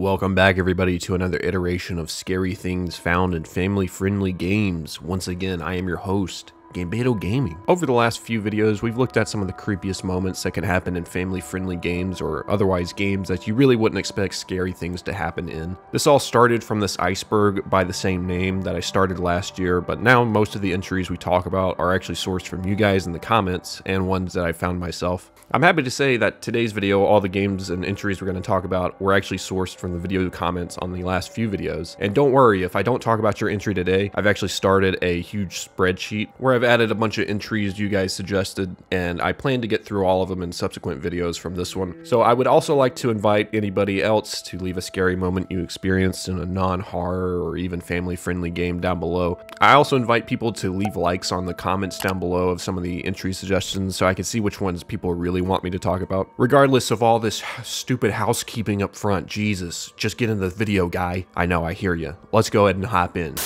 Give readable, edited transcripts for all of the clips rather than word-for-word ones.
welcome back everybody to another iteration of scary things found in family-friendly games. Once again, I am your host, Gambeto Gaming. Over the last few videos, we've looked at some of the creepiest moments that can happen in family-friendly games or otherwise games that you really wouldn't expect scary things to happen in. This all started from this Iceberg by the same name that I started last year, but now most of the entries we talk about are actually sourced from you guys in the comments and ones that I found myself. I'm happy to say that today's video, all the games and entries we're going to talk about were actually sourced from the video comments on the last few videos. And don't worry, if I don't talk about your entry today, I've actually started a huge spreadsheet where I've added a bunch of entries you guys suggested, and I plan to get through all of them in subsequent videos from this one. So I would also like to invite anybody else to leave a scary moment you experienced in a non-horror or even family-friendly game down below. I also invite people to leave likes on the comments down below of some of the entry suggestions so I can see which ones people really want me to talk about. Regardless of all this stupid housekeeping up front, Jesus, just get in the video, guy. I know, I hear you. Let's go ahead and hop in.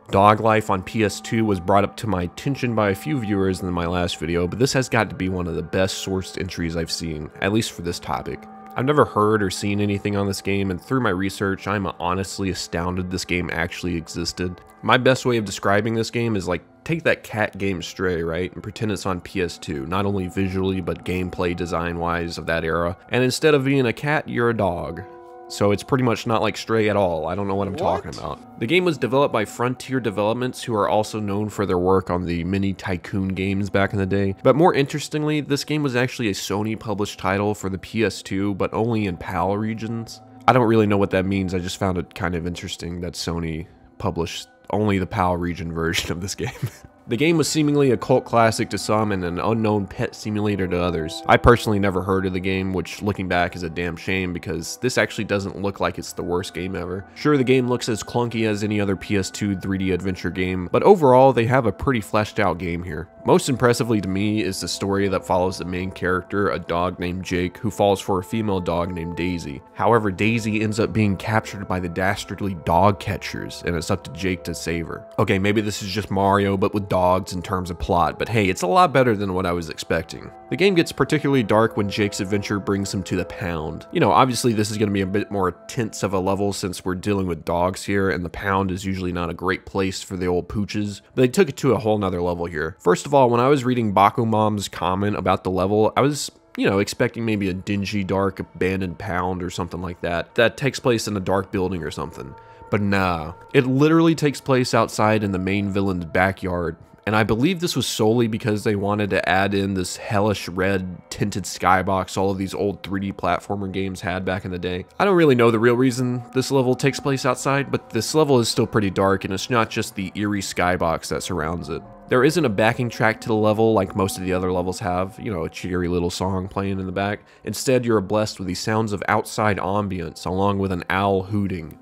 Dog life on PS2 was brought up to my attention by a few viewers in my last video, but this has got to be one of the best sourced entries I've seen, at least for this topic. I've never heard or seen anything on this game, and through my research, I'm honestly astounded this game actually existed. My best way of describing this game is like, take that cat game Stray, right, and pretend it's on PS2, not only visually, but gameplay design-wise of that era, and instead of being a cat, you're a dog. So it's pretty much not like Stray at all. I don't know what I'm talking about. The game was developed by Frontier Developments, who are also known for their work on the mini Tycoon games back in the day. But more interestingly, this game was actually a Sony published title for the PS2, but only in PAL regions. I don't really know what that means. I just found it kind of interesting that Sony published only the PAL region version of this game. The game was seemingly a cult classic to some and an unknown pet simulator to others. I personally never heard of the game, which looking back is a damn shame because this actually doesn't look like it's the worst game ever. Sure, the game looks as clunky as any other PS2 3D adventure game, but overall they have a pretty fleshed out game here. Most impressively to me is the story that follows the main character, a dog named Jake, who falls for a female dog named Daisy. However, Daisy ends up being captured by the dastardly dog catchers, and it's up to Jake to save her. Okay, maybe this is just Mario, but with dogs in terms of plot, but hey, it's a lot better than what I was expecting. The game gets particularly dark when Jake's adventure brings him to the pound. You know, obviously this is going to be a bit more tense of a level since we're dealing with dogs here, and the pound is usually not a great place for the old pooches, but they took it to a whole nother level here. First of all, when I was reading Bakumom's comment about the level, I was expecting maybe a dingy, dark, abandoned pound or something like that takes place in a dark building or something. But nah, it literally takes place outside in the main villain's backyard. And I believe this was solely because they wanted to add in this hellish red tinted skybox all of these old 3D platformer games had back in the day. I don't really know the real reason this level takes place outside, but this level is still pretty dark and it's not just the eerie skybox that surrounds it. There isn't a backing track to the level like most of the other levels have, you know, a cheery little song playing in the back. Instead, you're blessed with the sounds of outside ambience along with an owl hooting.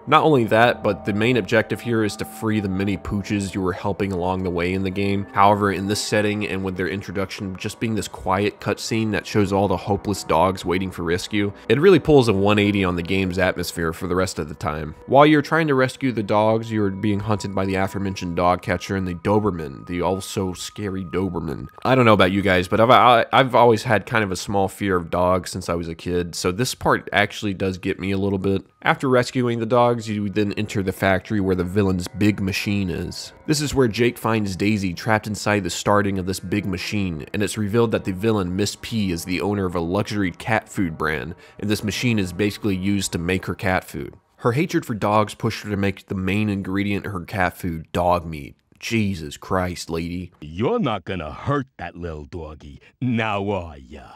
Not only that, but the main objective here is to free the many pooches you were helping along the way in the game. However, in this setting and with their introduction just being this quiet cutscene that shows all the hopeless dogs waiting for rescue, it really pulls a 180 on the game's atmosphere for the rest of the time. While you're trying to rescue the dogs, you're being hunted by the aforementioned dog catcher and the Doberman, the also scary Doberman. I don't know about you guys, but I've always had kind of a small fear of dogs since I was a kid, so this part actually does get me a little bit. After rescuing the dogs, you then enter the factory where the villain's big machine is. This is where Jake finds Daisy trapped inside the starting of this big machine, and it's revealed that the villain, Miss P, is the owner of a luxury cat food brand, and this machine is basically used to make her cat food. Her hatred for dogs pushed her to make the main ingredient of her cat food, dog meat. Jesus Christ, lady. You're not gonna hurt that little doggy, now are ya?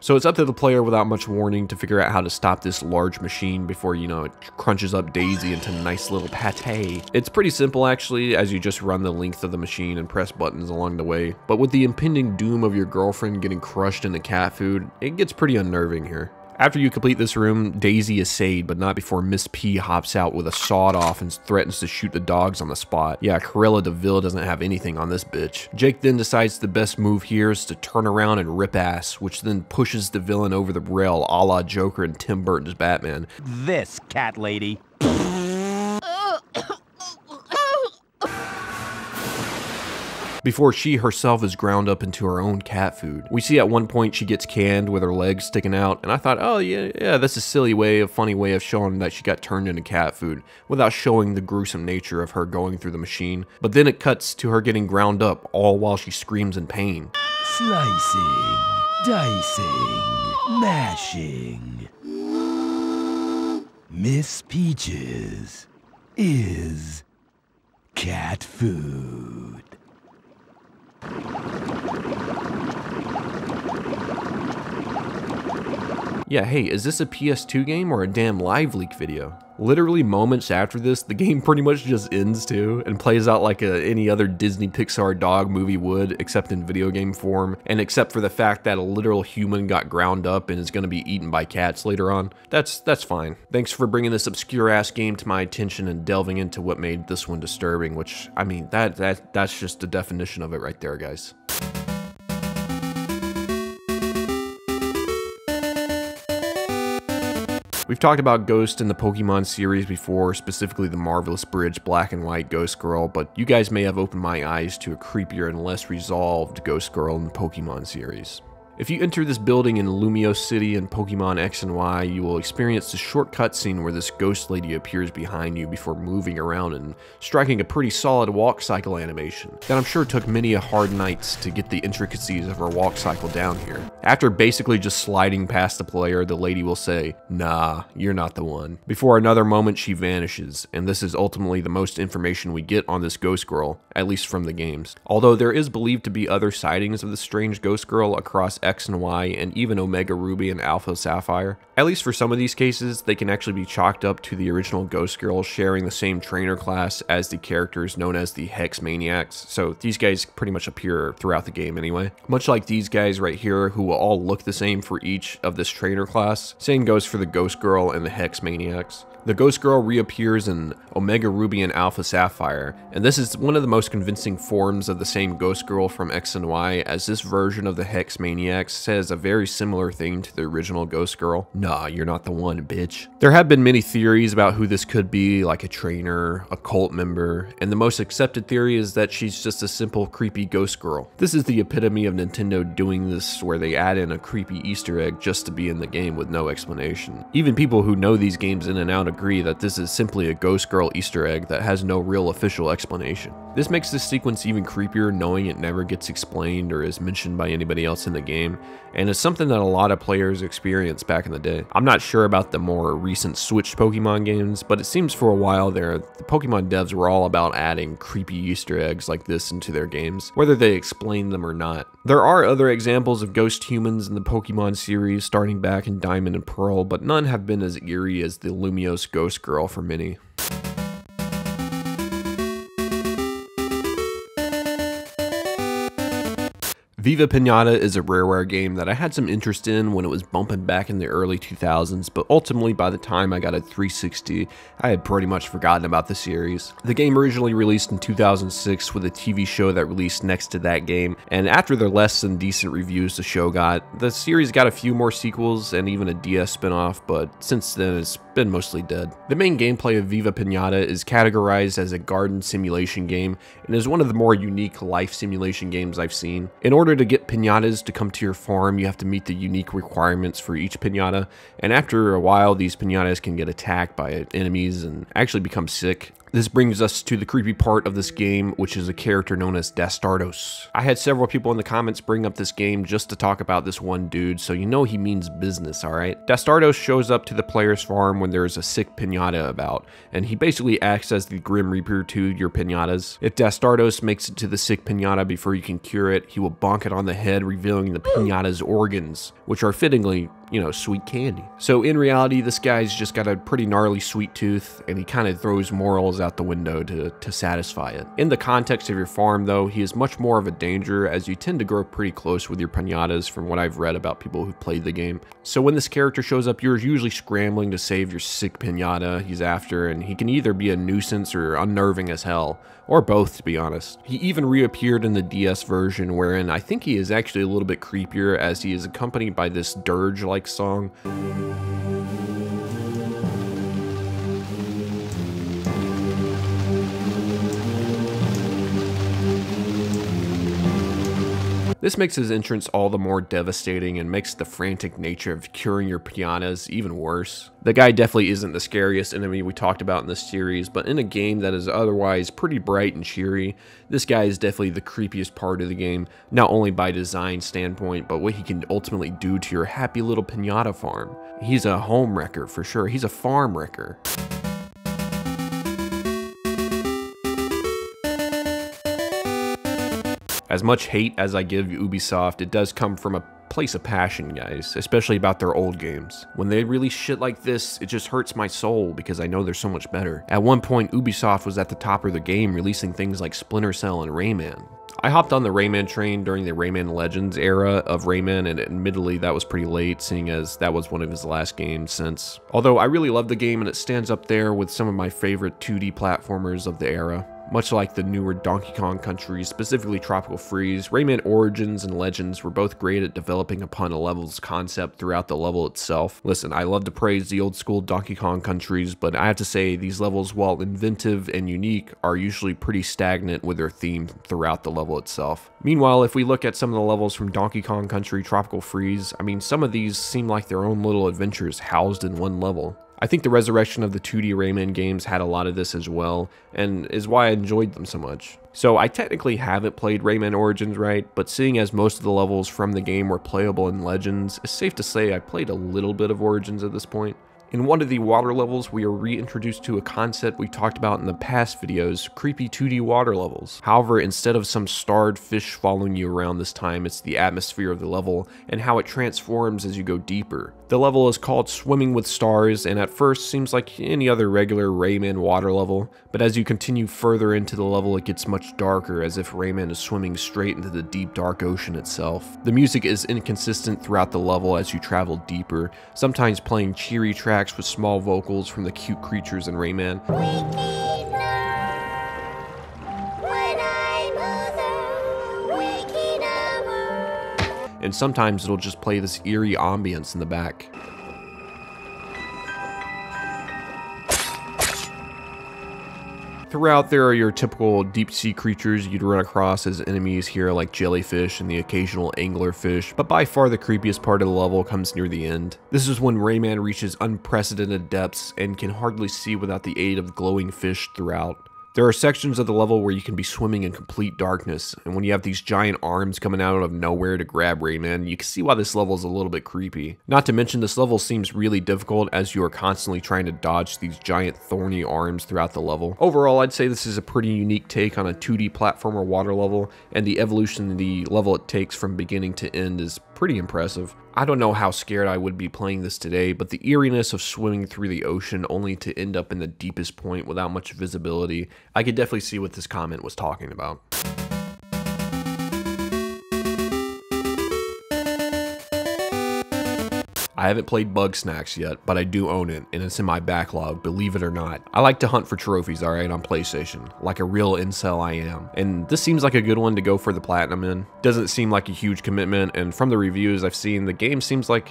So it's up to the player without much warning to figure out how to stop this large machine before, you know, it crunches up Daisy into nice little pate. It's pretty simple actually, as you just run the length of the machine and press buttons along the way. But with the impending doom of your girlfriend getting crushed into cat food, it gets pretty unnerving here. After you complete this room, Daisy is saved, but not before Miss P hops out with a sawed-off and threatens to shoot the dogs on the spot. Yeah, Corella DeVille doesn't have anything on this bitch. Jake then decides the best move here is to turn around and rip ass, which then pushes the villain over the rail a la Joker and Tim Burton's Batman. This cat lady. Before she herself is ground up into her own cat food. We see at one point she gets canned with her legs sticking out, and I thought, oh yeah, that's a silly way, a funny way of showing that she got turned into cat food, without showing the gruesome nature of her going through the machine. But then it cuts to her getting ground up, all while she screams in pain. Slicing, dicing, mashing. Miss Peaches is cat food. Yeah, hey, is this a PS2 game or a damn live leak video? Literally moments after this, the game pretty much just ends too, and plays out like any other Disney Pixar dog movie would, except in video game form, and except for the fact that a literal human got ground up and is going to be eaten by cats later on. That's fine. Thanks for bringing this obscure-ass game to my attention and delving into what made this one disturbing, which, I mean, that's just the definition of it right there, guys. We've talked about Ghost in the Pokemon series before, specifically the Marvelous Bridge Black and White Ghost Girl, but you guys may have opened my eyes to a creepier and less resolved Ghost Girl in the Pokemon series. If you enter this building in Lumio City in Pokemon X and Y, you will experience a short cutscene where this ghost lady appears behind you before moving around and striking a pretty solid walk cycle animation that I'm sure took many a hard nights to get the intricacies of her walk cycle down here. After basically just sliding past the player, the lady will say, "Nah, you're not the one." Before another moment she vanishes, and this is ultimately the most information we get on this ghost girl, at least from the games. Although there is believed to be other sightings of the strange ghost girl across X and Y, and even Omega Ruby and Alpha Sapphire. At least for some of these cases, they can actually be chalked up to the original Ghost Girl sharing the same trainer class as the characters known as the Hex Maniacs, so these guys pretty much appear throughout the game anyway. Much like these guys right here, who will all look the same for each of this trainer class, same goes for the Ghost Girl and the Hex Maniacs. The Ghost Girl reappears in Omega Ruby and Alpha Sapphire, and this is one of the most convincing forms of the same Ghost Girl from X and Y, as this version of the Hex Maniacs says a very similar thing to the original Ghost Girl. Nah, you're not the one, bitch. There have been many theories about who this could be, like a trainer, a cult member, and the most accepted theory is that she's just a simple creepy ghost girl. This is the epitome of Nintendo doing this, where they add in a creepy Easter egg just to be in the game with no explanation. Even people who know these games in and out agree that this is simply a Ghost Girl Easter egg that has no real official explanation. This makes this sequence even creepier knowing it never gets explained or is mentioned by anybody else in the game, and it's something that a lot of players experienced back in the day. I'm not sure about the more recent Switch Pokemon games, but it seems for a while there, the Pokemon devs were all about adding creepy Easter eggs like this into their games, whether they explain them or not. There are other examples of ghost humans in the Pokemon series starting back in Diamond and Pearl, but none have been as eerie as the Lumiose Ghost Girl for many. Viva Pinata is a Rareware game that I had some interest in when it was bumping back in the early 2000s, but ultimately by the time I got a 360, I had pretty much forgotten about the series. The game originally released in 2006 with a TV show that released next to that game, and after the less than decent reviews the show got, the series got a few more sequels and even a DS spinoff, but since then it's been mostly dead. The main gameplay of Viva Pinata is categorized as a garden simulation game and is one of the more unique life simulation games I've seen. In order to get pinatas to come to your farm, you have to meet the unique requirements for each pinata, and after a while these pinatas can get attacked by enemies and actually become sick. This brings us to the creepy part of this game, which is a character known as Dastardos. I had several people in the comments bring up this game just to talk about this one dude, so you know he means business, alright? Dastardos shows up to the player's farm when there's a sick pinata about, and he basically acts as the Grim Reaper to your pinatas. If Dastardos makes it to the sick pinata before you can cure it, he will bonk it on the head, revealing the pinata's organs, which are fittingly you know, sweet candy. So in reality, this guy's just got a pretty gnarly sweet tooth, and he kind of throws morals out the window to satisfy it. In the context of your farm though, he is much more of a danger, as you tend to grow pretty close with your pinatas from what I've read about people who've played the game. So when this character shows up, you're usually scrambling to save your sick pinata he's after, and he can either be a nuisance or unnerving as hell, or both to be honest. He even reappeared in the DS version, wherein I think he is actually a little bit creepier, as he is accompanied by this dirge-like song. This makes his entrance all the more devastating and makes the frantic nature of curing your pinatas even worse. The guy definitely isn't the scariest enemy we talked about in this series, but in a game that is otherwise pretty bright and cheery, this guy is definitely the creepiest part of the game, not only by design standpoint, but what he can ultimately do to your happy little pinata farm. He's a home wrecker for sure, he's a farm wrecker. As much hate as I give Ubisoft, it does come from a place of passion, guys, especially about their old games. When they release shit like this, it just hurts my soul because I know they're so much better. At one point, Ubisoft was at the top of the game, releasing things like Splinter Cell and Rayman. I hopped on the Rayman train during the Rayman Legends era of Rayman, and admittedly that was pretty late, seeing as that was one of his last games since. Although I really love the game and it stands up there with some of my favorite 2D platformers of the era. Much like the newer Donkey Kong Country, specifically Tropical Freeze, Rayman Origins and Legends were both great at developing upon a level's concept throughout the level itself. Listen, I love to praise the old school Donkey Kong Countries, but I have to say these levels, while inventive and unique, are usually pretty stagnant with their theme throughout the level itself. Meanwhile, if we look at some of the levels from Donkey Kong Country, Tropical Freeze, I mean, some of these seem like their own little adventures housed in one level. I think the resurrection of the 2D Rayman games had a lot of this as well, and is why I enjoyed them so much. So I technically haven't played Rayman Origins right, but seeing as most of the levels from the game were playable in Legends, it's safe to say I played a little bit of Origins at this point. In one of the water levels, we are reintroduced to a concept we talked about in the past videos, creepy 2D water levels. However, instead of some starred fish following you around this time, it's the atmosphere of the level and how it transforms as you go deeper. The level is called Swimming with Stars, and at first seems like any other regular Rayman water level, but as you continue further into the level it gets much darker, as if Rayman is swimming straight into the deep dark ocean itself. The music is inconsistent throughout the level as you travel deeper, sometimes playing cheery tracks with small vocals from the cute creatures in Rayman. And sometimes it'll just play this eerie ambience in the back. Throughout, there are your typical deep-sea creatures you'd run across as enemies here, like jellyfish and the occasional anglerfish, but by far the creepiest part of the level comes near the end. This is when Rayman reaches unprecedented depths and can hardly see without the aid of glowing fish throughout. There are sections of the level where you can be swimming in complete darkness, and when you have these giant arms coming out of nowhere to grab Rayman, you can see why this level is a little bit creepy. Not to mention, this level seems really difficult as you are constantly trying to dodge these giant thorny arms throughout the level. Overall, I'd say this is a pretty unique take on a 2D platformer water level, and the evolution of the level it takes from beginning to end is pretty impressive. I don't know how scared I would be playing this today, but the eeriness of swimming through the ocean only to end up in the deepest point without much visibility, I could definitely see what this comment was talking about. I haven't played Bugsnax yet, but I do own it, and it's in my backlog, believe it or not. I like to hunt for trophies, alright, on PlayStation, like a real incel I am, and this seems like a good one to go for the platinum in. Doesn't seem like a huge commitment, and from the reviews I've seen, the game seems like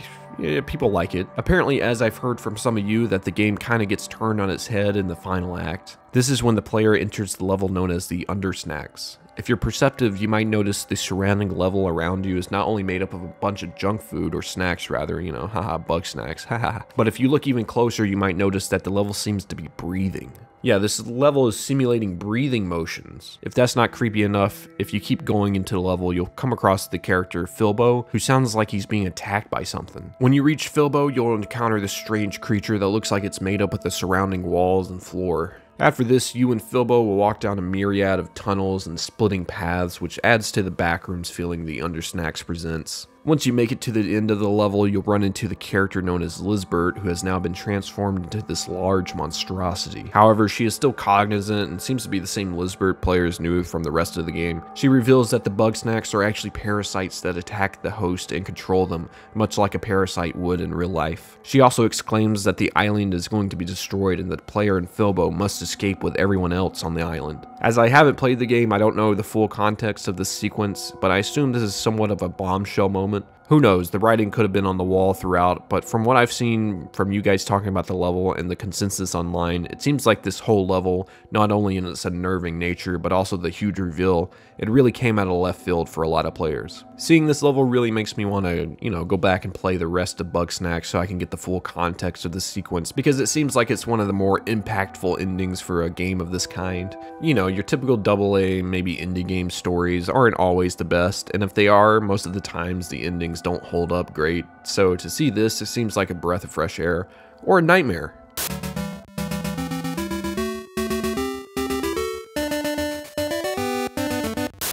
people like it. Apparently, as I've heard from some of you, that the game kind of gets turned on its head in the final act. This is when the player enters the level known as the Undersnacks. If you're perceptive, you might notice the surrounding level around you is not only made up of a bunch of junk food, or snacks rather, you know, haha, Bugsnax, haha. But if you look even closer, you might notice that the level seems to be breathing. Yeah, this level is simulating breathing motions. If that's not creepy enough, if you keep going into the level, you'll come across the character Filbo, who sounds like he's being attacked by something. When you reach Filbo, you'll encounter this strange creature that looks like it's made up of the surrounding walls and floor. After this, you and Filbo will walk down a myriad of tunnels and splitting paths, which adds to the backrooms feeling the Undersnacks presents. Once you make it to the end of the level, you'll run into the character known as Lizbert, who has now been transformed into this large monstrosity. However, she is still cognizant and seems to be the same Lizbert players knew from the rest of the game. She reveals that the Bugsnax are actually parasites that attack the host and control them, much like a parasite would in real life. She also exclaims that the island is going to be destroyed and that the player and Filbo must escape with everyone else on the island. As I haven't played the game, I don't know the full context of this sequence, but I assume this is somewhat of a bombshell moment. Who knows, the writing could have been on the wall throughout, but from what I've seen from you guys talking about the level and the consensus online, it seems like this whole level, not only in its unnerving nature, but also the huge reveal, it really came out of left field for a lot of players. Seeing this level really makes me want to, go back and play the rest of Bugsnax so I can get the full context of this sequence, because it seems like it's one of the more impactful endings for a game of this kind. Your typical AA, maybe indie game stories aren't always the best, and if they are, most of the times the endings don't hold up great, so to see this, it seems like a breath of fresh air, or a nightmare.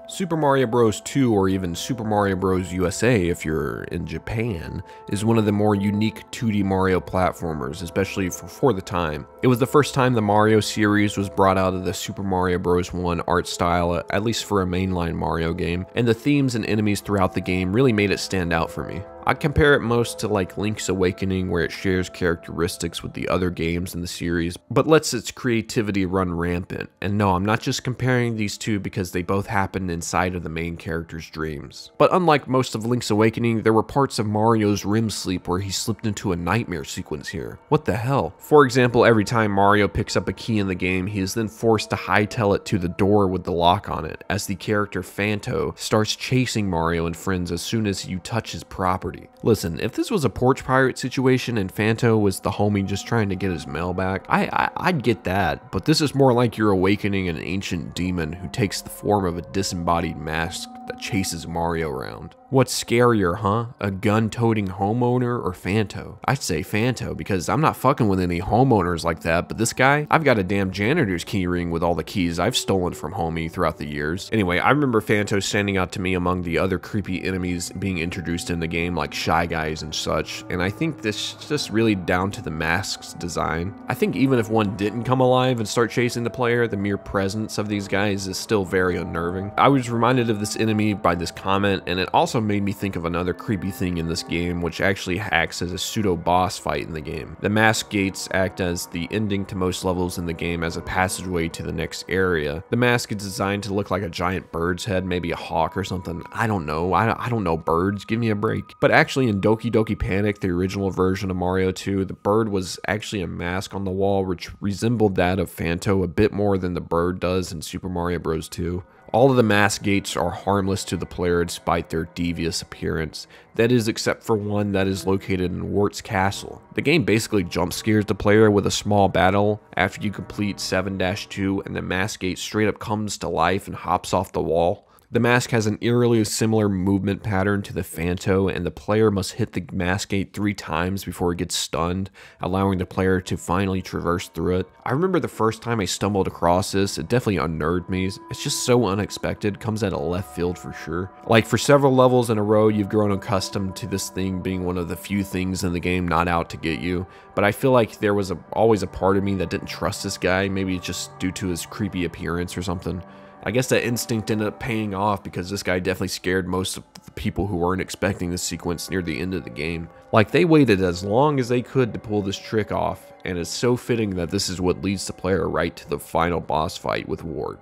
Super Mario Bros. 2, or even Super Mario Bros. USA if you're in Japan, is one of the more unique 2D Mario platformers, especially for the time. It was the first time the Mario series was brought out of the Super Mario Bros. 1 art style, at least for a mainline Mario game, and the themes and enemies throughout the game really made it stand out for me. I'd compare it most to like Link's Awakening, where it shares characteristics with the other games in the series, but lets its creativity run rampant. And no, I'm not just comparing these two because they both happened inside of the main character's dreams. But unlike most of Link's Awakening, there were parts of Mario's REM sleep where he slipped into a nightmare sequence here. What the hell? For example, every time Mario picks up a key in the game, he is then forced to hightail it to the door with the lock on it, as the character Phanto starts chasing Mario and friends as soon as you touch his property. Listen, if this was a porch pirate situation and Phanto was the homie just trying to get his mail back, I'd get that, but this is more like you're awakening an ancient demon who takes the form of a disembodied mask that chases Mario around. What's scarier, huh? A gun-toting homeowner or Phanto? I'd say Phanto, because I'm not fucking with any homeowners like that, but this guy, I've got a damn janitor's key ring with all the keys I've stolen from homie throughout the years. Anyway, I remember Phanto standing out to me among the other creepy enemies being introduced in the game, like Shy Guys and such, and I think this is just really down to the mask's design. I think even if one didn't come alive and start chasing the player, the mere presence of these guys is still very unnerving. I was reminded of this enemy by this comment, and it also made me think of another creepy thing in this game, which actually acts as a pseudo boss fight in the game. The mask gates act as the ending to most levels in the game as a passageway to the next area. The mask is designed to look like a giant bird's head, maybe a hawk or something. I don't know. I don't know birds. Give me a break. But actually in Doki Doki Panic, the original version of Mario 2, the bird was actually a mask on the wall which resembled that of Phanto a bit more than the bird does in Super Mario Bros. 2. All of the mask gates are harmless to the player despite their devious appearance. That is, except for one that is located in Wart's Castle. The game basically jump scares the player with a small battle after you complete 7-2, and the mask gate straight up comes to life and hops off the wall. The mask has an eerily similar movement pattern to the Phanto, and the player must hit the mask gate 3 times before it gets stunned, allowing the player to finally traverse through it. I remember the first time I stumbled across this, it definitely unnerved me. It's just so unexpected, comes out of left field for sure. Like for several levels in a row, you've grown accustomed to this thing being one of the few things in the game not out to get you, but I feel like there was always a part of me that didn't trust this guy, maybe just due to his creepy appearance or something. I guess that instinct ended up paying off because this guy definitely scared most of the people who weren't expecting this sequence near the end of the game. Like, they waited as long as they could to pull this trick off, and it's so fitting that this is what leads the player right to the final boss fight with Wart.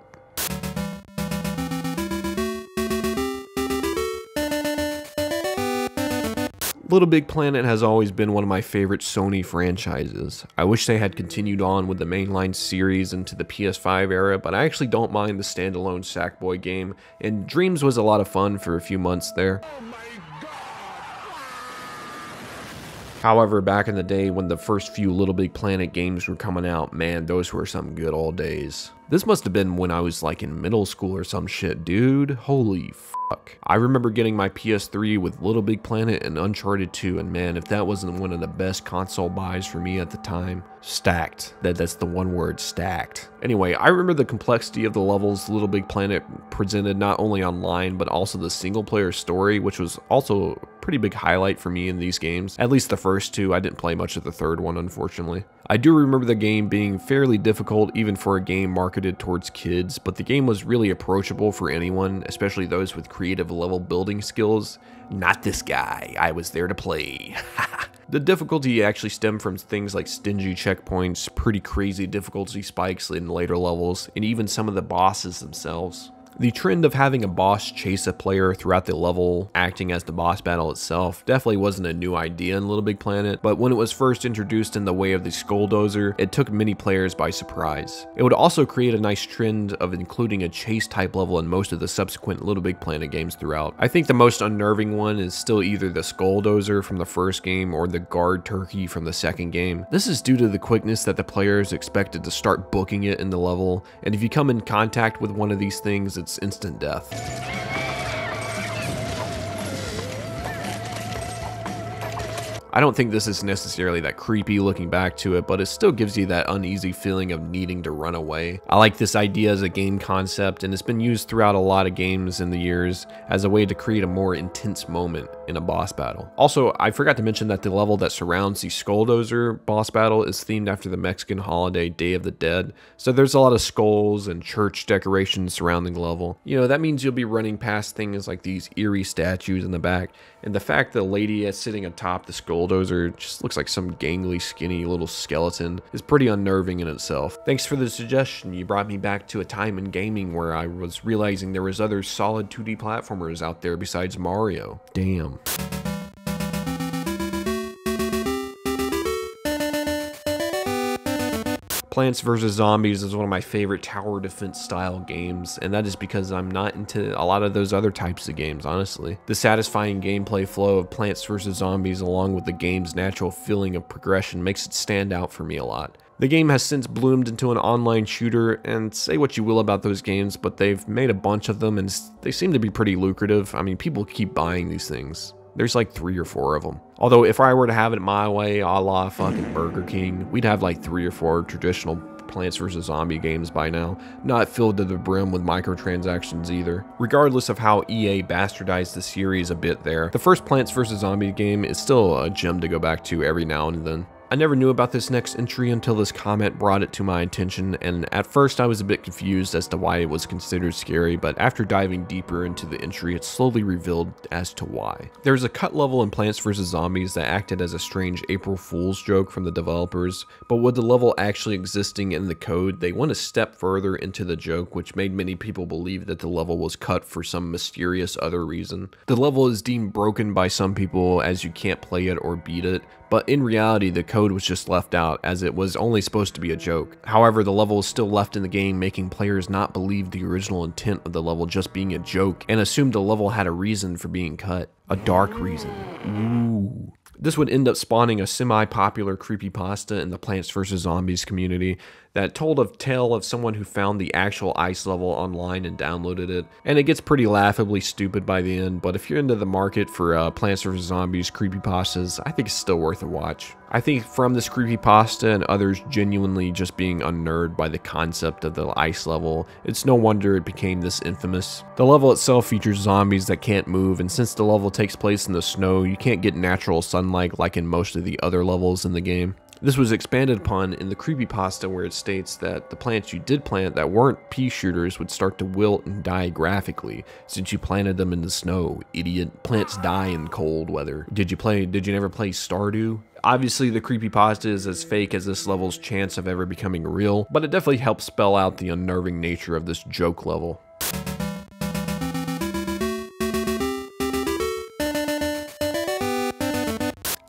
Little Big Planet has always been one of my favorite Sony franchises. I wish they had continued on with the mainline series into the PS5 era, but I actually don't mind the standalone Sackboy game, and Dreams was a lot of fun for a few months there. However, back in the day when the first few Little Big Planet games were coming out, man, those were some good old days. This must have been when I was like in middle school or some shit, dude. Holy fuck. suck. I remember getting my PS3 with Little Big Planet and Uncharted 2, and man, if that wasn't one of the best console buys for me at the time. Stacked. That's the one word, stacked. Anyway, I remember the complexity of the levels Little Big Planet presented, not only online, but also the single player story, which was also a pretty big highlight for me in these games. At least the first two. I didn't play much of the third one, unfortunately. I do remember the game being fairly difficult, even for a game marketed towards kids, but the game was really approachable for anyone, especially those with creative level building skills. Not this guy. I was there to play. The difficulty actually stemmed from things like stingy checkpoints, pretty crazy difficulty spikes in later levels, and even some of the bosses themselves. The trend of having a boss chase a player throughout the level, acting as the boss battle itself, definitely wasn't a new idea in Little Big Planet, but when it was first introduced in the way of the Skulldozer, it took many players by surprise. It would also create a nice trend of including a chase type level in most of the subsequent Little Big Planet games throughout. I think the most unnerving one is still either the Skulldozer from the first game or the Guard Turkey from the second game. This is due to the quickness that the player is expected to start booking it in the level, and if you come in contact with one of these things, it's instant death. I don't think this is necessarily that creepy looking back to it, but it still gives you that uneasy feeling of needing to run away. I like this idea as a game concept, and it's been used throughout a lot of games in the years as a way to create a more intense moment in a boss battle. Also, I forgot to mention that the level that surrounds the Skulldozer boss battle is themed after the Mexican holiday Day of the Dead, so there's a lot of skulls and church decorations surrounding the level. You know, that means you'll be running past things like these eerie statues in the back, and the fact the lady is sitting atop the Skulldozer just looks like some gangly, skinny little skeleton is pretty unnerving in itself. Thanks for the suggestion. You brought me back to a time in gaming where I was realizing there was other solid 2D platformers out there besides Mario. Damn. Plants vs. Zombies is one of my favorite tower defense style games, and that is because I'm not into a lot of those other types of games, honestly. The satisfying gameplay flow of Plants vs. Zombies along with the game's natural feeling of progression makes it stand out for me a lot. The game has since bloomed into an online shooter, and say what you will about those games, but they've made a bunch of them and they seem to be pretty lucrative. I mean, people keep buying these things. There's like 3 or 4 of them. Although if I were to have it my way, a la fucking Burger King, we'd have like 3 or 4 traditional Plants vs. Zombie games by now, not filled to the brim with microtransactions either. Regardless of how EA bastardized the series a bit there, the first Plants vs. Zombie game is still a gem to go back to every now and then. I never knew about this next entry until this comment brought it to my attention, and at first I was a bit confused as to why it was considered scary, but after diving deeper into the entry, it slowly revealed as to why. There's a cut level in Plants vs. Zombies that acted as a strange April Fool's joke from the developers, but with the level actually existing in the code, they went a step further into the joke, which made many people believe that the level was cut for some mysterious other reason. The level is deemed broken by some people as you can't play it or beat it, but in reality the code was just left out as it was only supposed to be a joke. However, the level is still left in the game, making players not believe the original intent of the level just being a joke and assume the level had a reason for being cut. A dark reason. Ooh. This would end up spawning a semi-popular creepypasta in the Plants vs. Zombies community that told a tale of someone who found the actual ice level online and downloaded it, and it gets pretty laughably stupid by the end, but if you're into the market for Plants vs. Zombies creepypastas, I think it's still worth a watch. I think from this creepypasta and others genuinely just being unnerved by the concept of the ice level, it's no wonder it became this infamous. The level itself features zombies that can't move, and since the level takes place in the snow, you can't get natural sunlight like in most of the other levels in the game. This was expanded upon in the creepypasta where it states that the plants you did plant that weren't pea shooters would start to wilt and die graphically since you planted them in the snow, idiot. Plants die in cold weather. Did you never play Stardew? Obviously, the creepypasta is as fake as this level's chance of ever becoming real, but it definitely helps spell out the unnerving nature of this joke level.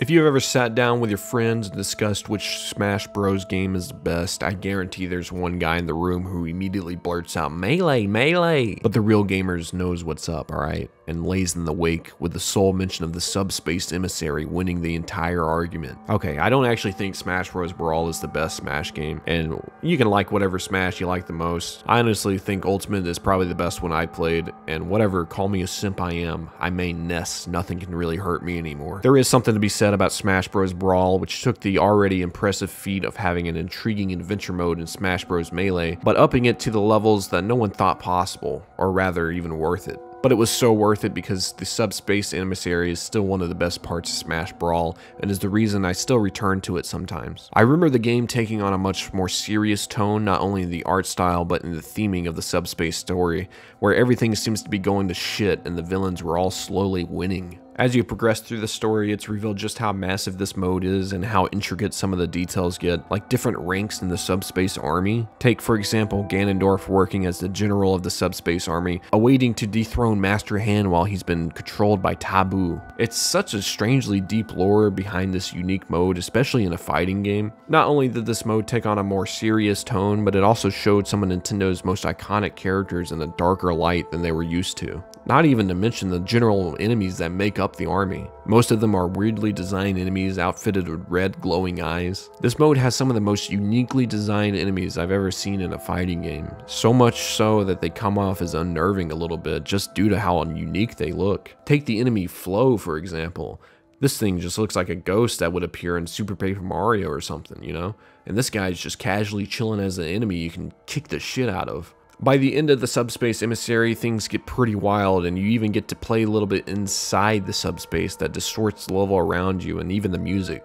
If you've ever sat down with your friends and discussed which Smash Bros game is the best, I guarantee there's one guy in the room who immediately blurts out, "Melee, melee!" But the real gamers knows what's up, alright? And lays in the wake with the sole mention of the subspace emissary winning the entire argument. Okay, I don't actually think Smash Bros. Brawl is the best Smash game, and you can like whatever Smash you like the most. I honestly think Ultimate is probably the best one I played, and whatever, call me a simp I am, I main Ness, nothing can really hurt me anymore. There is something to be said about Smash Bros. Brawl, which took the already impressive feat of having an intriguing adventure mode in Smash Bros. Melee, but upping it to the levels that no one thought possible, or rather even worth it. But it was so worth it because the subspace emissary is still one of the best parts of Smash Brawl, and is the reason I still return to it sometimes. I remember the game taking on a much more serious tone, not only in the art style, but in the theming of the subspace story, where everything seems to be going to shit and the villains were all slowly winning. As you progress through the story, it's revealed just how massive this mode is and how intricate some of the details get, like different ranks in the subspace army. Take, for example, Ganondorf working as the general of the subspace army, awaiting to dethrone Master Hand while he's been controlled by Taboo. It's such a strangely deep lore behind this unique mode, especially in a fighting game. Not only did this mode take on a more serious tone, but it also showed some of Nintendo's most iconic characters in a darker light than they were used to. Not even to mention the general enemies that make up the army. Most of them are weirdly designed enemies outfitted with red glowing eyes. This mode has some of the most uniquely designed enemies I've ever seen in a fighting game. So much so that they come off as unnerving a little bit just due to how unique they look. Take the enemy Flo, for example. This thing just looks like a ghost that would appear in Super Paper Mario or something, you know? And this guy's just casually chilling as an enemy you can kick the shit out of. By the end of the subspace emissary, things get pretty wild, and you even get to play a little bit inside the subspace that distorts the level around you and even the music.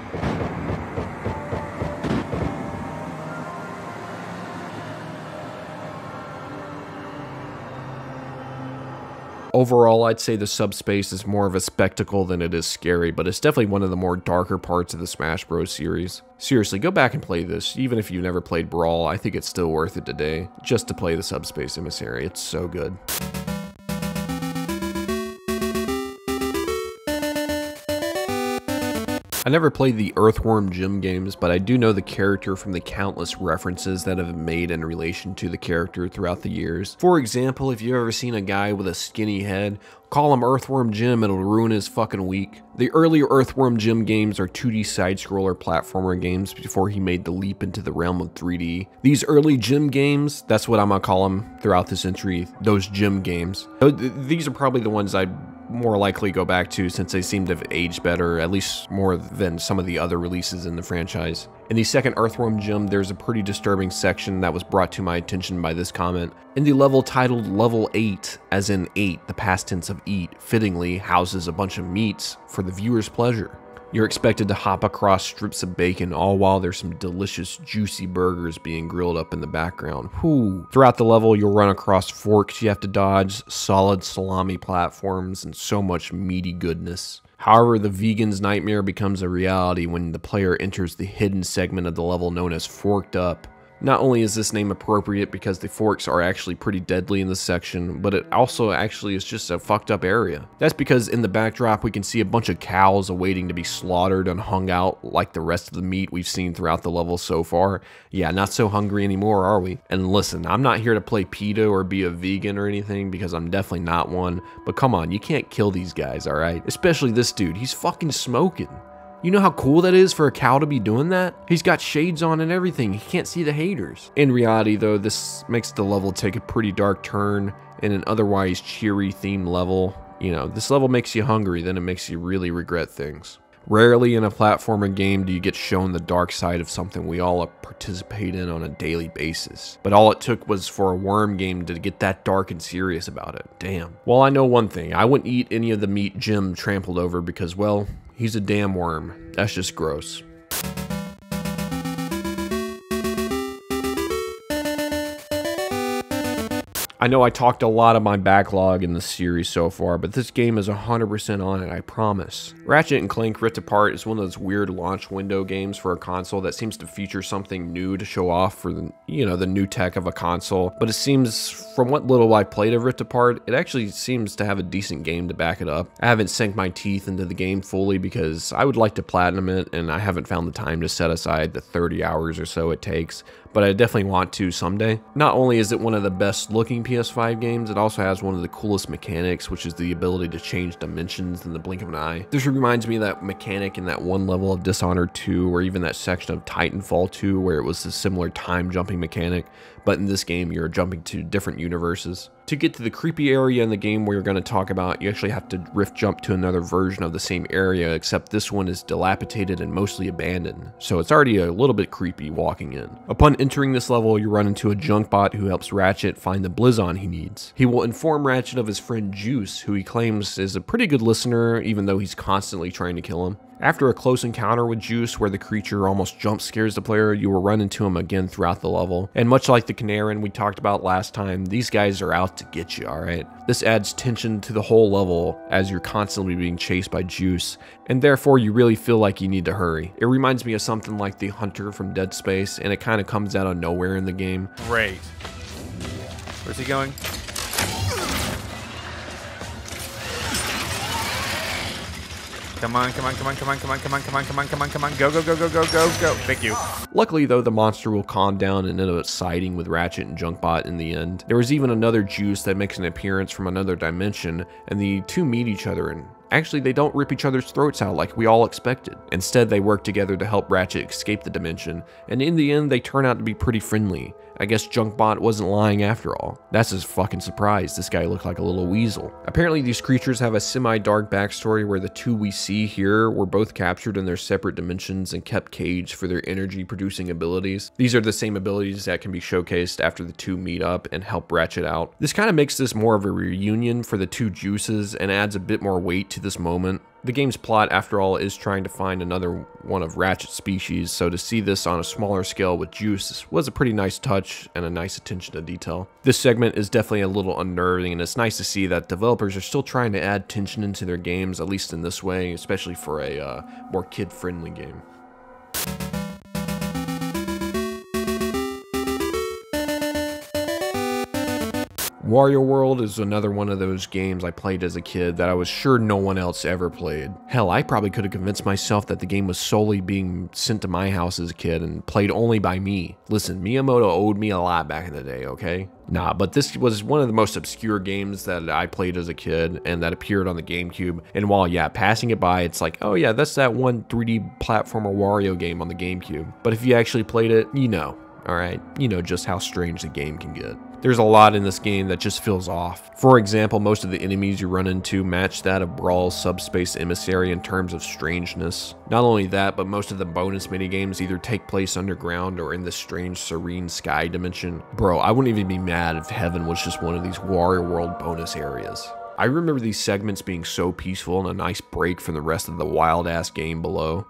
Overall, I'd say the subspace is more of a spectacle than it is scary, but it's definitely one of the more darker parts of the Smash Bros. Series. Seriously, go back and play this. Even if you've never played Brawl, I think it's still worth it today, just to play the subspace emissary. It's so good. I never played the Earthworm Jim games, but I do know the character from the countless references that have been made in relation to the character throughout the years. For example, if you've ever seen a guy with a skinny head, call him Earthworm Jim, it'll ruin his fucking week. The earlier Earthworm Jim games are 2D side-scroller platformer games before he made the leap into the realm of 3D. These early Jim games, that's what I'm gonna call them throughout this entry, those Jim games. These are probably the ones I'd more likely go back to since they seem to have aged better, at least more than some of the other releases in the franchise. In the second Earthworm Jim, there's a pretty disturbing section that was brought to my attention by this comment. In the level titled Level 8, as in 8, the past tense of eat, fittingly houses a bunch of meats for the viewer's pleasure. You're expected to hop across strips of bacon, all while there's some delicious, juicy burgers being grilled up in the background. Whoo! Throughout the level, you'll run across forks you have to dodge, solid salami platforms, and so much meaty goodness. However, the vegan's nightmare becomes a reality when the player enters the hidden segment of the level known as Forked Up. Not only is this name appropriate because the forks are actually pretty deadly in this section, but it also actually is just a fucked up area. That's because in the backdrop we can see a bunch of cows awaiting to be slaughtered and hung out like the rest of the meat we've seen throughout the level so far. Yeah, not so hungry anymore, are we? And listen, I'm not here to play PETA or be a vegan or anything because I'm definitely not one, but come on, you can't kill these guys, alright? Especially this dude, he's fucking smoking. You know how cool that is for a cow to be doing that? He's got shades on and everything. He can't see the haters. In reality, though, this makes the level take a pretty dark turn in an otherwise cheery themed level. You know, this level makes you hungry, then it makes you really regret things. Rarely in a platformer game do you get shown the dark side of something we all participate in on a daily basis. But all it took was for a worm game to get that dark and serious about it. Damn. Well, I know one thing. I wouldn't eat any of the meat Jim trampled over because, well, he's a damn worm. That's just gross. I know I talked a lot of my backlog in this series so far, but this game is 100% on it, I promise. Ratchet and Clank Ripped Apart is one of those weird launch window games for a console that seems to feature something new to show off for the, the new tech of a console, but it seems, from what little I played of Ripped Apart, it actually seems to have a decent game to back it up. I haven't sank my teeth into the game fully because I would like to platinum it, and I haven't found the time to set aside the 30 hours or so it takes, but I definitely want to someday. Not only is it one of the best looking PS5 games, it also has one of the coolest mechanics, which is the ability to change dimensions in the blink of an eye. This reminds me of that mechanic in that one level of Dishonored 2, or even that section of Titanfall 2 where it was a similar time jumping mechanic, but in this game you're jumping to different universes. To get to the creepy area in the game we're going to talk about, you actually have to rift jump to another version of the same area, except this one is dilapidated and mostly abandoned, so it's already a little bit creepy walking in. Upon entering this level, you run into a junk bot who helps Ratchet find the Blizzon he needs. He will inform Ratchet of his friend Juice, who he claims is a pretty good listener, even though he's constantly trying to kill him. After a close encounter with Juice where the creature almost jump scares the player, you will run into him again throughout the level. And much like the Canaran we talked about last time, these guys are out to get you, alright? This adds tension to the whole level as you're constantly being chased by Juice, and therefore you really feel like you need to hurry. It reminds me of something like the Hunter from Dead Space, and it kind of comes out of nowhere in the game. Great. Where's he going? Come on, come on, come on, come on, come on, come on, come on, come on, come on, come on. Go, go, go, go, go, go, go. Thank you. Luckily, though, the monster will calm down and end up siding with Ratchet and Junkbot in the end. There is even another Juice that makes an appearance from another dimension, and the two meet each other, and actually they don't rip each other's throats out like we all expected. Instead, they work together to help Ratchet escape the dimension, and in the end, they turn out to be pretty friendly. I guess Junkbot wasn't lying after all. That's his fucking surprise. This guy looked like a little weasel. Apparently these creatures have a semi-dark backstory where the two we see here were both captured in their separate dimensions and kept caged for their energy producing abilities. These are the same abilities that can be showcased after the two meet up and help Ratchet out. This kind of makes this more of a reunion for the two Juices and adds a bit more weight to this moment. The game's plot, after all, is trying to find another one of Ratchet's species, so to see this on a smaller scale with Juice was a pretty nice touch and a nice attention to detail. This segment is definitely a little unnerving, and it's nice to see that developers are still trying to add tension into their games, at least in this way, especially for a more kid-friendly game. Wario World is another one of those games I played as a kid that I was sure no one else ever played. Hell, I probably could have convinced myself that the game was solely being sent to my house as a kid and played only by me. Listen, Miyamoto owed me a lot back in the day, okay? Nah, but this was one of the most obscure games that I played as a kid and that appeared on the GameCube. And while, yeah, passing it by, it's like, oh yeah, that's that one 3D platformer Wario game on the GameCube. But if you actually played it, you know, alright? You know just how strange the game can get. There's a lot in this game that just feels off. For example, most of the enemies you run into match that of Brawl's Subspace Emissary in terms of strangeness. Not only that, but most of the bonus minigames either take place underground or in this strange serene sky dimension. Bro, I wouldn't even be mad if heaven was just one of these Wario World bonus areas. I remember these segments being so peaceful and a nice break from the rest of the wild-ass game below.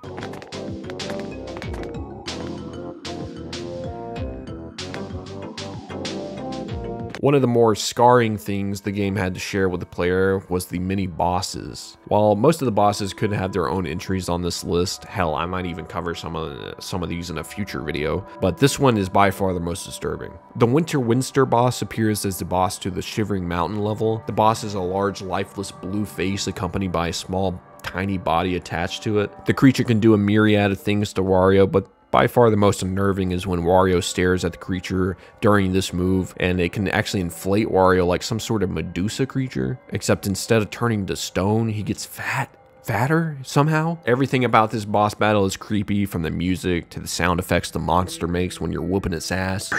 One of the more scarring things the game had to share with the player was the mini bosses. While most of the bosses could have their own entries on this list, hell, I might even cover some of these in a future video, but this one is by far the most disturbing. The Winter Winster boss appears as the boss to the Shivering Mountain level. The boss is a large, lifeless blue face accompanied by a small, tiny body attached to it. The creature can do a myriad of things to Wario, but by far the most unnerving is when Wario stares at the creature during this move, and it can actually inflate Wario like some sort of Medusa creature, except instead of turning to stone, he gets fatter somehow. Everything about this boss battle is creepy, from the music to the sound effects the monster makes when you're whooping its ass.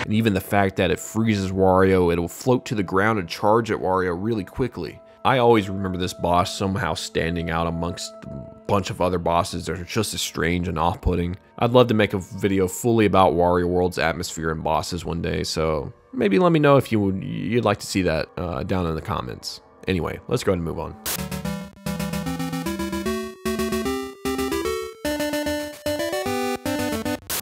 And even the fact that it freezes Wario, it'll float to the ground and charge at Wario really quickly. I always remember this boss somehow standing out amongst a bunch of other bosses that are just as strange and off-putting. I'd love to make a video fully about Wario World's atmosphere and bosses one day, so maybe let me know if you'd like to see that down in the comments. Anyway, let's go ahead and move on.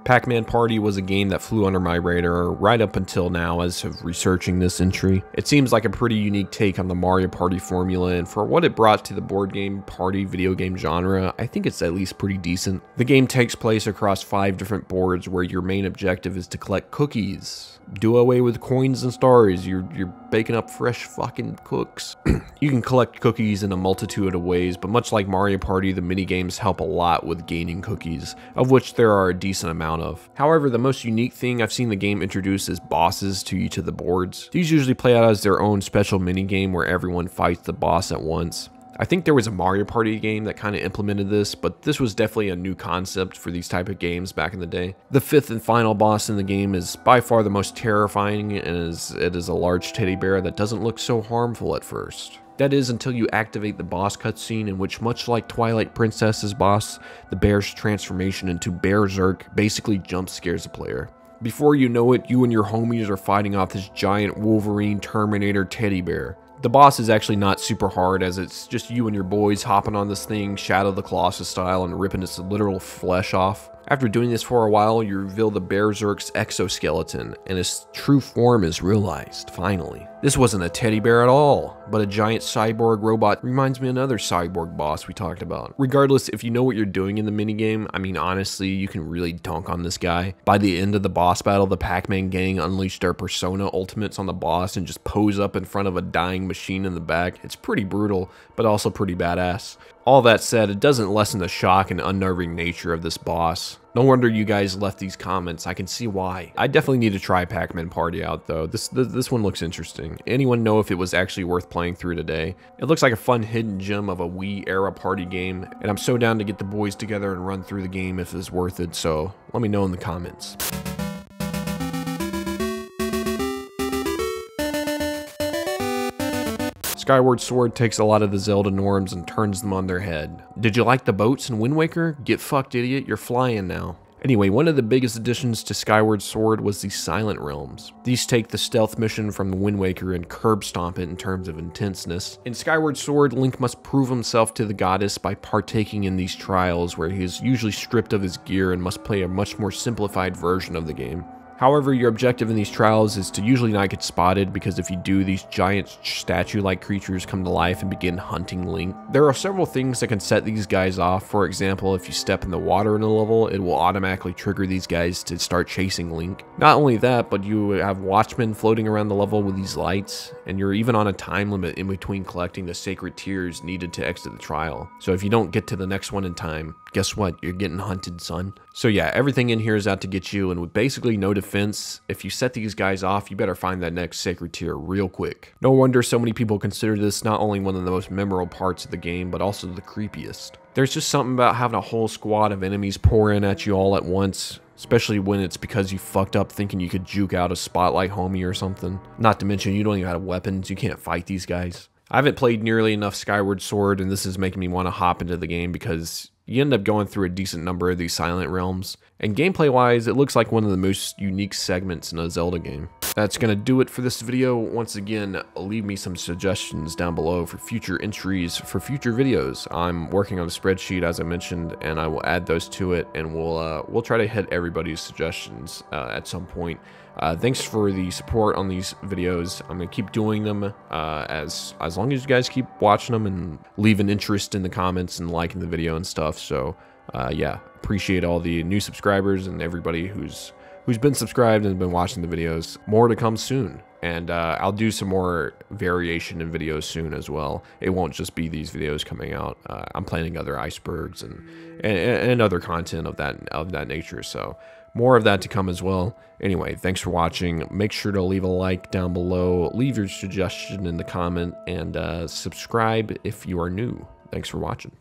PacMan Party was a game that flew under my radar right up until now as of researching this entry. It seems like a pretty unique take on the Mario Party formula, and for what it brought to the board game party video game genre, I think it's at least pretty decent. The game takes place across 5 different boards where your main objective is to collect cookies. Do away with coins and stars, you're baking up fresh fucking cooks. You can collect cookies in a multitude of ways, but much like Mario Party, the minigames help a lot with gaining cookies, of which there are a decent amount of. However, the most unique thing I've seen the game introduce is bosses to each of the boards. These usually play out as their own special minigame where everyone fights the boss at once. I think there was a Mario Party game that kind of implemented this, but this was definitely a new concept for these type of games back in the day. The 5th and final boss in the game is by far the most terrifying, and it is a large teddy bear that doesn't look so harmful at first. That is until you activate the boss cutscene, in which, much like Twilight Princess's boss, the bear's transformation into Berserk basically jump scares the player. Before you know it, you and your homies are fighting off this giant Wolverine Terminator teddy bear. The boss is actually not super hard, as it's just you and your boys hopping on this thing Shadow the Colossus style and ripping its literal flesh off. After doing this for a while, you reveal the Berserk's exoskeleton, and his true form is realized, finally. This wasn't a teddy bear at all, but a giant cyborg robot. Reminds me of another cyborg boss we talked about. Regardless, if you know what you're doing in the minigame, I mean, honestly, you can really dunk on this guy. By the end of the boss battle, the Pac-Man gang unleashed their Persona Ultimates on the boss and just pose up in front of a dying machine in the back. It's pretty brutal, but also pretty badass. All that said, it doesn't lessen the shock and unnerving nature of this boss. No wonder you guys left these comments. I can see why. I definitely need to try PacMan Party out though. This one looks interesting. Anyone know if it was actually worth playing through today? It looks like a fun hidden gem of a Wii era party game, and I'm so down to get the boys together and run through the game if it's worth it, so let me know in the comments. Skyward Sword takes a lot of the Zelda norms and turns them on their head. Did you like the boats in Wind Waker? Get fucked, idiot, you're flying now. Anyway, one of the biggest additions to Skyward Sword was the Silent Realms. These take the stealth mission from the Wind Waker and curb stomp it in terms of intenseness. In Skyward Sword, Link must prove himself to the goddess by partaking in these trials where he is usually stripped of his gear and must play a much more simplified version of the game. However, your objective in these trials is to usually not get spotted, because if you do, these giant statue-like creatures come to life and begin hunting Link. There are several things that can set these guys off. For example, if you step in the water in a level, it will automatically trigger these guys to start chasing Link. Not only that, but you have watchmen floating around the level with these lights, and you're even on a time limit in between collecting the sacred tears needed to exit the trial. So if you don't get to the next one in time, guess what? You're getting hunted, son. So yeah, everything in here is out to get you, and with basically no defense, if you set these guys off, you better find that next sacred tier real quick. No wonder so many people consider this not only one of the most memorable parts of the game, but also the creepiest. There's just something about having a whole squad of enemies pour in at you all at once, especially when it's because you fucked up thinking you could juke out a spotlight homie or something. Not to mention, you don't even have weapons, you can't fight these guys. I haven't played nearly enough Skyward Sword, and this is making me want to hop into the game because you end up going through a decent number of these Silent Realms, and gameplay-wise, it looks like one of the most unique segments in a Zelda game. That's gonna do it for this video. Once again, leave me some suggestions down below for future entries for future videos. I'm working on a spreadsheet, as I mentioned, and I will add those to it, and we'll try to hit everybody's suggestions at some point. Thanks for the support on these videos. I'm gonna keep doing them as long as you guys keep watching them and leaving interest in the comments and liking the video and stuff. So yeah, appreciate all the new subscribers and everybody who's been subscribed and been watching the videos. More to come soon, and I'll do some more variation in videos soon as well. It won't just be these videos coming out. I'm planning other icebergs and other content of that nature. So more of that to come as well. Anyway, thanks for watching. Make sure to leave a like down below, leave your suggestion in the comment, and subscribe if you are new. Thanks for watching.